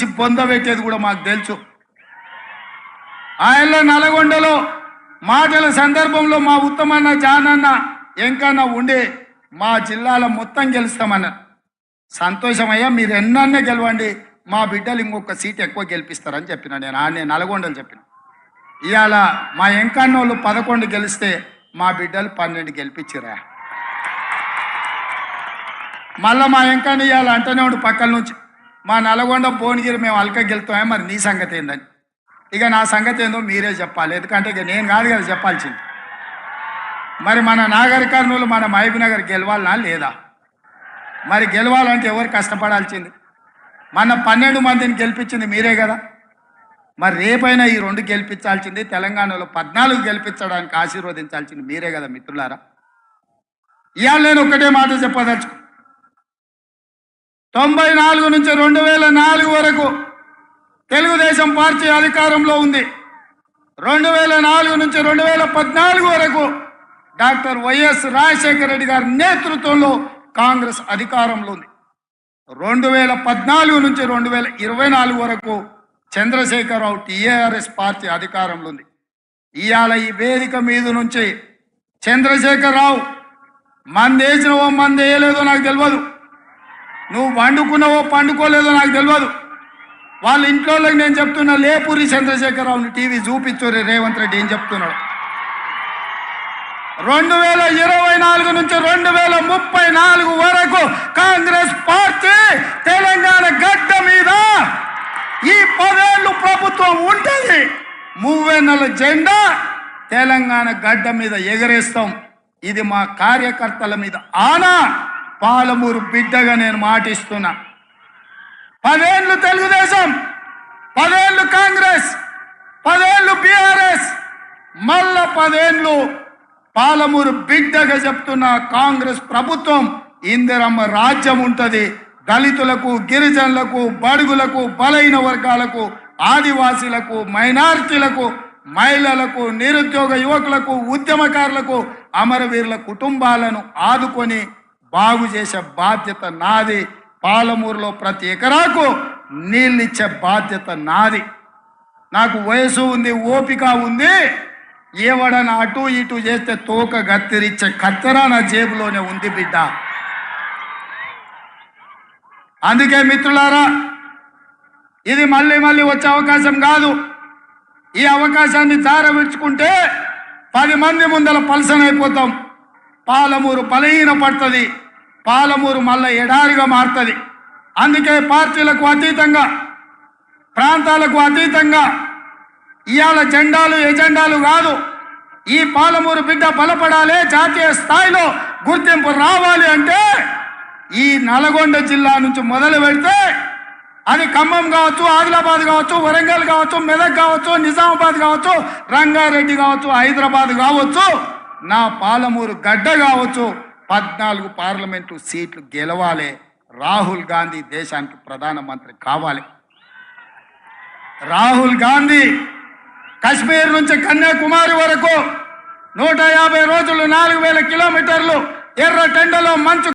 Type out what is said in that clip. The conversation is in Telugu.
తీసి పొందబెట్టేది కూడా మాకు తెలుసు. ఆయన నల్గొండలో మాటల సందర్భంలో మా ఉత్తమన్న జానన్న ఎంకన్నా ఉండి మా జిల్లాలో మొత్తం గెలుస్తామన్నారు. సంతోషమయ్యా, మీరు ఎన్నన్నా గెలవండి, మా బిడ్డలు ఇంకొక సీట్ ఎక్కువ గెలిపిస్తారని చెప్పిన. నేను నల్గొండలు చెప్పిన. ఇవాళ మా ఎంకన్న వాళ్ళు 11 గెలిస్తే మా బిడ్డలు 12 గెలిపించిరా. మళ్ళీ మా ఎంకన్న ఇవాళ అంటనే ఉండి పక్కల నుంచి మా నల్గొండ భువనగిరి మేము అల్క గెలుతామే, మరి నీ సంగతి ఏందని. ఇక నా సంగతి ఏందో మీరే చెప్పాలి, ఎందుకంటే ఇక నేను కాదు కదా చెప్పాల్సింది. మరి మన నాగర్ కర్నూలు మన మహబూబ్నగర్ గెలవాలనా లేదా? మరి గెలవాలంటే ఎవరు కష్టపడాల్సింది? మన 12 మందిని గెలిపించింది మీరే కదా. మరి రేపైనా ఈ 2 గెలిపించాల్సింది, తెలంగాణలో 14 గెలిపించడానికి ఆశీర్వదించాల్సింది మీరే కదా మిత్రులారా. ఇవాళ నేను ఒకటే మాట చెప్పదలుచు. 94 నుంచి 2004 వరకు తెలుగుదేశం పార్టీ అధికారంలో ఉంది. 2004 నుంచి 2014 వరకు డాక్టర్ వైఎస్ రాజశేఖర రెడ్డి గారి నేతృత్వంలో కాంగ్రెస్ అధికారంలో ఉంది. 2014 నుంచి 2024 వరకు చంద్రశేఖరరావు టీఆర్ఎస్ పార్టీ అధికారంలో ఉంది. ఇవాళ ఈ వేదిక మీద నుంచి చంద్రశేఖరరావు మందేసినవో మందేయలేదో నాకు తెలియదు, నువ్వు వండుకున్నావో పండుకోలేదో నాకు తెలియదు. వాళ్ళ ఇంట్లో నేను చెప్తున్నా, లేపూరి చంద్రశేఖరరావుని టీవీ చూపించురే రేవంత్ రెడ్డి ఏం చెప్తున్నాడు. 2024 నుంచి 2034 వరకు కాంగ్రెస్ పార్టీ తెలంగాణ గడ్డ మీద ఈ 10 ఏళ్ళు ప్రభుత్వం ఉంటుంది. 30 జెండా తెలంగాణ గడ్డ మీద ఎగరేస్తాం. ఇది మా కార్యకర్తల మీద ఆనా. పాలమూరు బిడ్డగా నేను మాటిస్తున్నా. 10 ఏళ్ళు తెలుగుదేశం, 10 ఏళ్ళు కాంగ్రెస్, 10 ఏళ్ళు బీఆర్ఎస్, మళ్ళా 10 ఏళ్ళు పాలమూరు బిడ్డగా చెప్తున్న కాంగ్రెస్ ప్రభుత్వం. ఇందిరమ్మ రాజ్యం ఉంటుంది. దళితులకు, గిరిజనులకు, బడుగులకు, బలైన వర్గాలకు, ఆదివాసీలకు, మైనారిటీలకు, మహిళలకు, నిరుద్యోగ యువకులకు, ఉద్యమకారులకు, అమరవీరుల కుటుంబాలను ఆదుకొని బాగు చేసే బాధ్యత నాది. పాలమూరులో ప్రతి ఎకరాకు నీళ్ళిచ్చే బాధ్యత నాది. నాకు వయసు ఉంది, ఓపిక ఉంది. ఏవడన అటు ఇటు చేస్తే తోక గత్తిరిచ్చే కత్తెర నా జేబులోనే ఉంది బిడ్డ. అందుకే మిత్రులారా, ఇది మళ్ళీ మళ్ళీ వచ్చే అవకాశం కాదు. ఈ అవకాశాన్ని జారవిడ్చుకుంటే 10 మంది ముందల పలసనైపోతాం. పాలమూరు బలహీన పడుతుంది. పాలమూరు మళ్ళీ ఎడారిగా మారుతుంది. అందుకే పార్టీలకు అతీతంగా, ప్రాంతాలకు అతీతంగా ఇవాళ జెండాలు ఎజెండాలు కాదు, ఈ పాలమూరు బిడ్డ బలపడాలి, జాతీయ స్థాయిలో గుర్తింపు రావాలి అంటే ఈ నల్గొండ జిల్లా నుంచి మొదలు పెడితే అది ఖమ్మం కావచ్చు, ఆదిలాబాద్ కావచ్చు, వరంగల్ కావచ్చు, మెదక్ కావచ్చు, నిజామాబాద్ కావచ్చు, రంగారెడ్డి కావచ్చు, హైదరాబాద్ కావచ్చు, నా పాలమూరు గడ్డ కావచ్చు, 14 పార్లమెంటు సీట్లు గెలవాలి. రాహుల్ గాంధీ దేశానికి ప్రధానమంత్రి కావాలి. రాహుల్ గాంధీ కశ్మీర్ నుంచి కన్యాకుమారి వరకు 150 రోజులు 4000 కిలోమీటర్లు ఎర్ర టెండలో మంచు